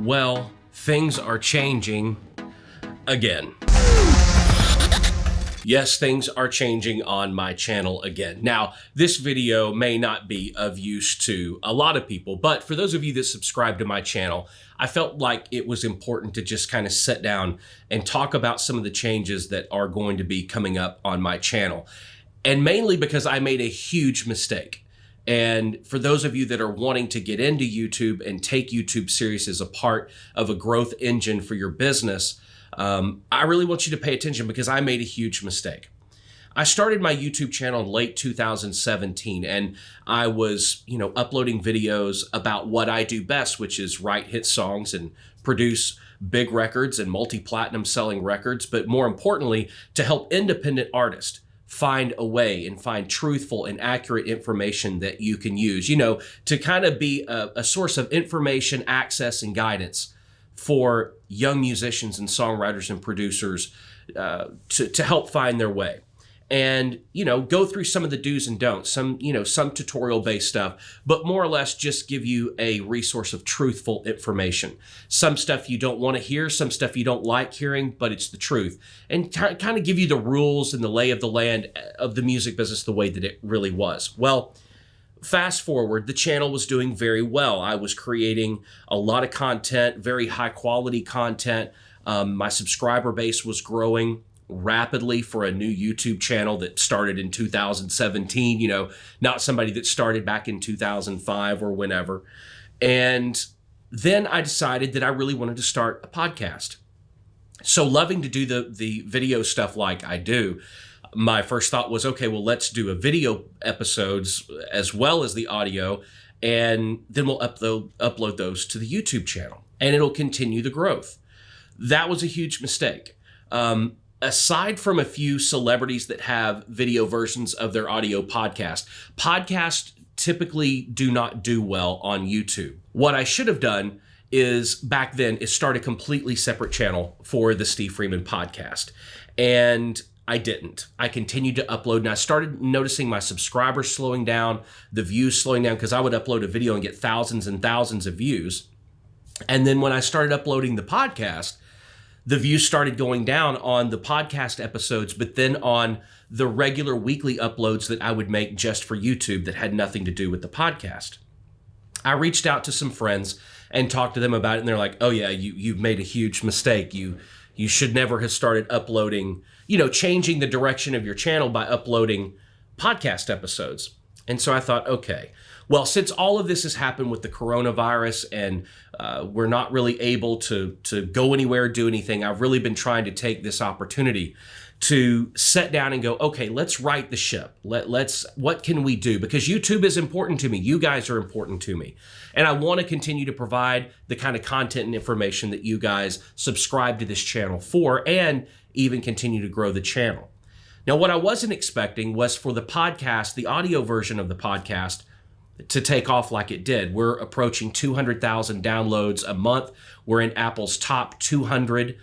Well, things are changing again. Yes, things are changing on my channel again. Now, this video may not be of use to a lot of people, but for those of you that subscribe to my channel, I felt like it was important to just kind of sit down and talk about some of the changes that are going to be coming up on my channel. And mainly because I made a huge mistake. And for those of you that are wanting to get into YouTube and take YouTube serious as a part of a growth engine for your business, I really want you to pay attention because I made a huge mistake. I started my YouTube channel in late 2017 and I was, uploading videos about what I do best, which is write hit songs and produce big records and multi-platinum selling records, but more importantly, to help independent artists find a way and find truthful and accurate information that you can use, to kind of be a source of information, access, and guidance for young musicians and songwriters and producers to help find their way. And, go through some of the do's and don'ts, some tutorial-based stuff, but more or less just give you a resource of truthful information. Some stuff you don't want to hear, some stuff you don't like hearing, but it's the truth. And kind of give you the rules and the lay of the land of the music business the way that it really was. Well, fast forward, the channel was doing very well. I was creating a lot of content, very high-quality content. My subscriber base was growing rapidly for a new YouTube channel that started in 2017, not somebody that started back in 2005 or whenever. And then I decided that I really wanted to start a podcast. So loving to do the video stuff like I do, my first thought was, okay, well, let's do a video episodes as well as the audio, and then we'll upload those to the YouTube channel, and it'll continue the growth. That was a huge mistake. Aside from a few celebrities that have video versions of their audio podcasts typically do not do well on YouTube. What I should have done is back then is start a completely separate channel for the Steve Freeman podcast. And I didn't. I continued to upload, and I started noticing my subscribers slowing down, the views slowing down, because I would upload a video and get thousands and thousands of views. And then when I started uploading the podcast, the views started going down on the podcast episodes, but then on the regular weekly uploads that I would make just for YouTube that had nothing to do with the podcast. I reached out to some friends and talked to them about it, and they're like, oh yeah, you've made a huge mistake. You should never have started uploading, changing the direction of your channel by uploading podcast episodes. And so I thought, okay, well, since all of this has happened with the coronavirus and we're not really able to go anywhere, do anything, I've really been trying to take this opportunity to sit down and go, okay, let's right the ship. What can we do? Because YouTube is important to me. You guys are important to me. And I want to continue to provide the kind of content and information that you guys subscribe to this channel for, and even continue to grow the channel. Now, what I wasn't expecting was for the podcast, the audio version of the podcast, to take off like it did. We're approaching 200,000 downloads a month. We're in Apple's top 200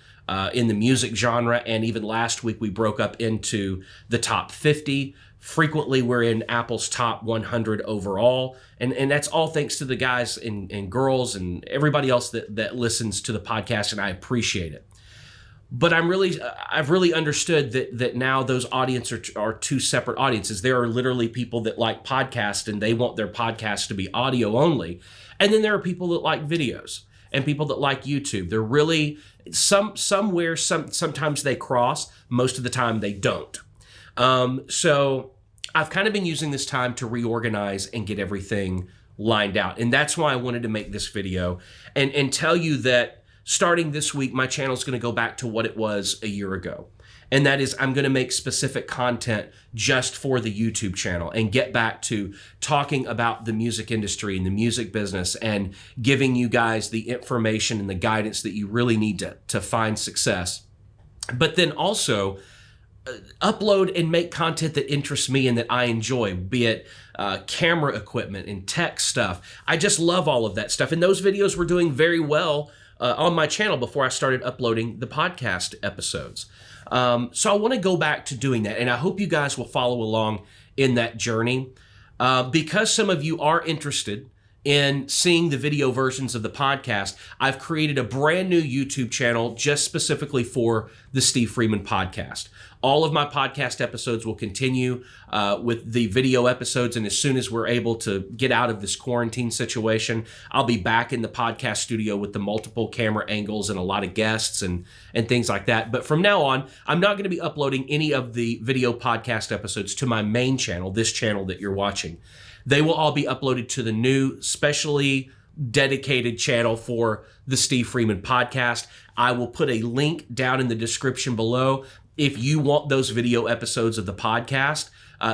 in the music genre, and even last week we broke up into the top 50. Frequently, we're in Apple's top 100 overall, and that's all thanks to the guys and girls and everybody else that listens to the podcast, and I appreciate it. But I've really understood that now those audiences are two separate audiences. There are literally people that like podcasts and they want their podcast to be audio only. And then there are people that like videos and people that like YouTube. They're really sometimes they cross, most of the time they don't. So I've kind of been using this time to reorganize and get everything lined out. And that's why I wanted to make this video and tell you that starting this week, my channel is going to go back to what it was a year ago. And that is, I'm going to make specific content just for the YouTube channel and get back to talking about the music industry and the music business and giving you guys the information and the guidance that you really need to find success. But then also upload and make content that interests me and that I enjoy, be it camera equipment and tech stuff. I just love all of that stuff. And those videos were doing very well on my channel before I started uploading the podcast episodes. So I want to go back to doing that, and I hope you guys will follow along in that journey. Because some of you are interested in seeing the video versions of the podcast, I've created a brand new YouTube channel just specifically for the Steve Freeman podcast. All of my podcast episodes will continue with the video episodes, and as soon as we're able to get out of this quarantine situation, I'll be back in the podcast studio with the multiple camera angles and a lot of guests and things like that. But from now on, I'm not going to be uploading any of the video podcast episodes to my main channel, this channel that you're watching. They will all be uploaded to the new, specially dedicated channel for the Steve Freeman podcast. I will put a link down in the description below. If you want those video episodes of the podcast,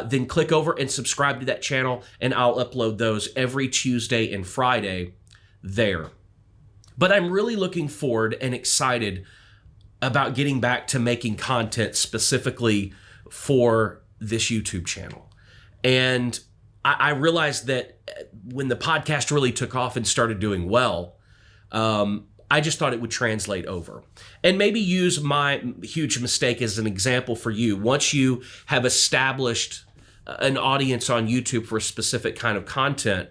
then click over and subscribe to that channel, and I'll upload those every Tuesday and Friday there. But I'm really looking forward and excited about getting back to making content specifically for this YouTube channel. And I realized that when the podcast really took off and started doing well, I just thought it would translate over. And maybe use my huge mistake as an example for you. Once you have established an audience on YouTube for a specific kind of content,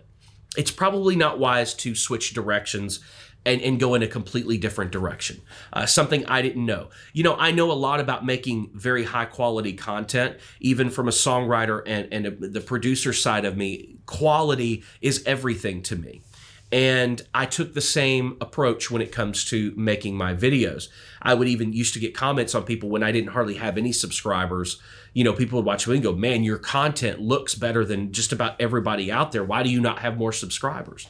it's probably not wise to switch directions and go in a completely different direction. Something I didn't know. You know, I know a lot about making very high quality content, even from a songwriter and the producer side of me. Quality is everything to me. And I took the same approach when it comes to making my videos. I would even used to get comments on people when I didn't hardly have any subscribers. You know, people would watch me and go, man, your content looks better than just about everybody out there. Why do you not have more subscribers?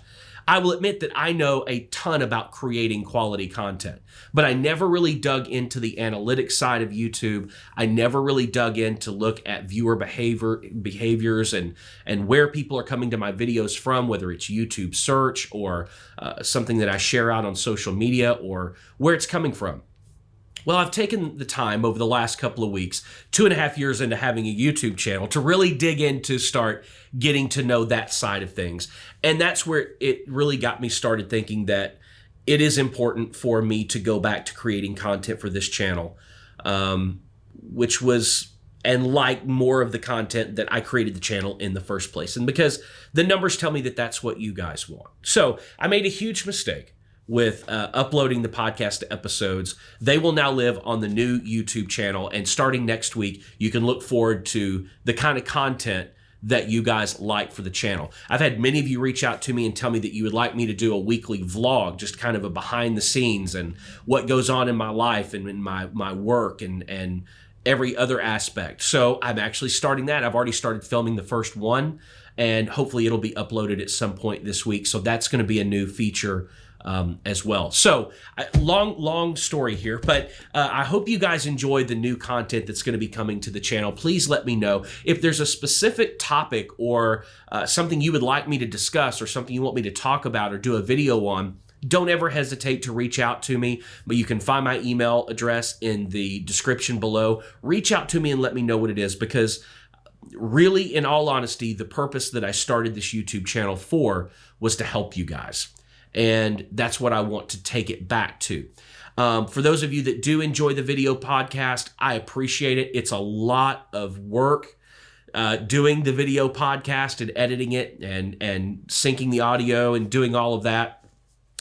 I will admit that I know a ton about creating quality content, but I never really dug into the analytics side of YouTube. I never really dug in to look at viewer behaviors and where people are coming to my videos from, whether it's YouTube search or something that I share out on social media or where it's coming from. Well, I've taken the time over the last couple of weeks, 2.5 years into having a YouTube channel, to really dig in to start getting to know that side of things. And that's where it really got me started thinking that it is important for me to go back to creating content for this channel, which was, and like more of the content that I created the channel in the first place. And because the numbers tell me that that's what you guys want. So I made a huge mistake with uploading the podcast episodes. They will now live on the new YouTube channel, and starting next week, you can look forward to the kind of content that you guys like for the channel. I've had many of you reach out to me and tell me that you would like me to do a weekly vlog, just kind of a behind the scenes and what goes on in my life and in my work and every other aspect. So I'm actually starting that. I've already started filming the first one, and hopefully it'll be uploaded at some point this week. So that's going to be a new feature as well. So long story here, but I hope you guys enjoy the new content that's going to be coming to the channel. Please let me know if there's a specific topic or something you would like me to discuss or something you want me to talk about or do a video on. Don't ever hesitate to reach out to me, but you can find my email address in the description below. Reach out to me and let me know what it is, because really, in all honesty, the purpose that I started this YouTube channel for was to help you guys. And that's what I want to take it back to. For those of you that do enjoy the video podcast, I appreciate it. It's a lot of work doing the video podcast and editing it and syncing the audio and doing all of that.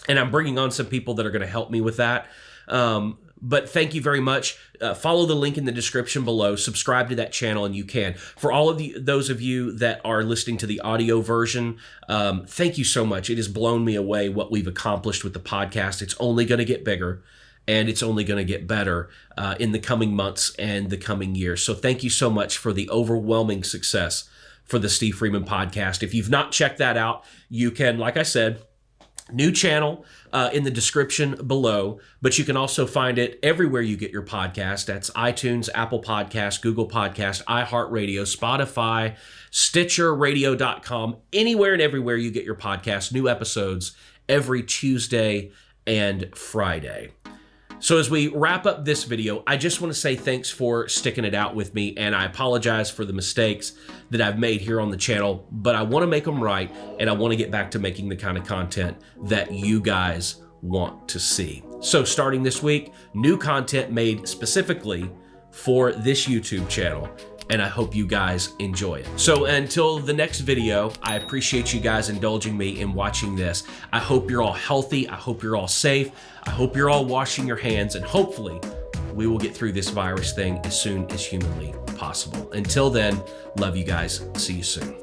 And I'm bringing on some people that are going to help me with that. But thank you very much. Follow the link in the description below. Subscribe to that channel, and you can. For all of those of you that are listening to the audio version, thank you so much. It has blown me away what we've accomplished with the podcast. It's only going to get bigger, and it's only going to get better in the coming months and the coming years. So thank you so much for the overwhelming success for the Steve Freeman podcast. If you've not checked that out, you can, like I said, new channel in the description below, but you can also find it everywhere you get your podcast. That's iTunes, Apple Podcasts, Google Podcasts, iHeartRadio, Spotify, Stitcher, radio.com, anywhere and everywhere you get your podcast. New episodes every Tuesday and Friday. So as we wrap up this video, I just want to say thanks for sticking it out with me, and I apologize for the mistakes that I've made here on the channel, but I want to make them right, and I want to get back to making the kind of content that you guys want to see. So starting this week, new content made specifically for this YouTube channel. and I hope you guys enjoy it. So until the next video, I appreciate you guys indulging me in watching this. I hope you're all healthy. I hope you're all safe. I hope you're all washing your hands, and hopefully we will get through this virus thing as soon as humanly possible. Until then, love you guys. See you soon.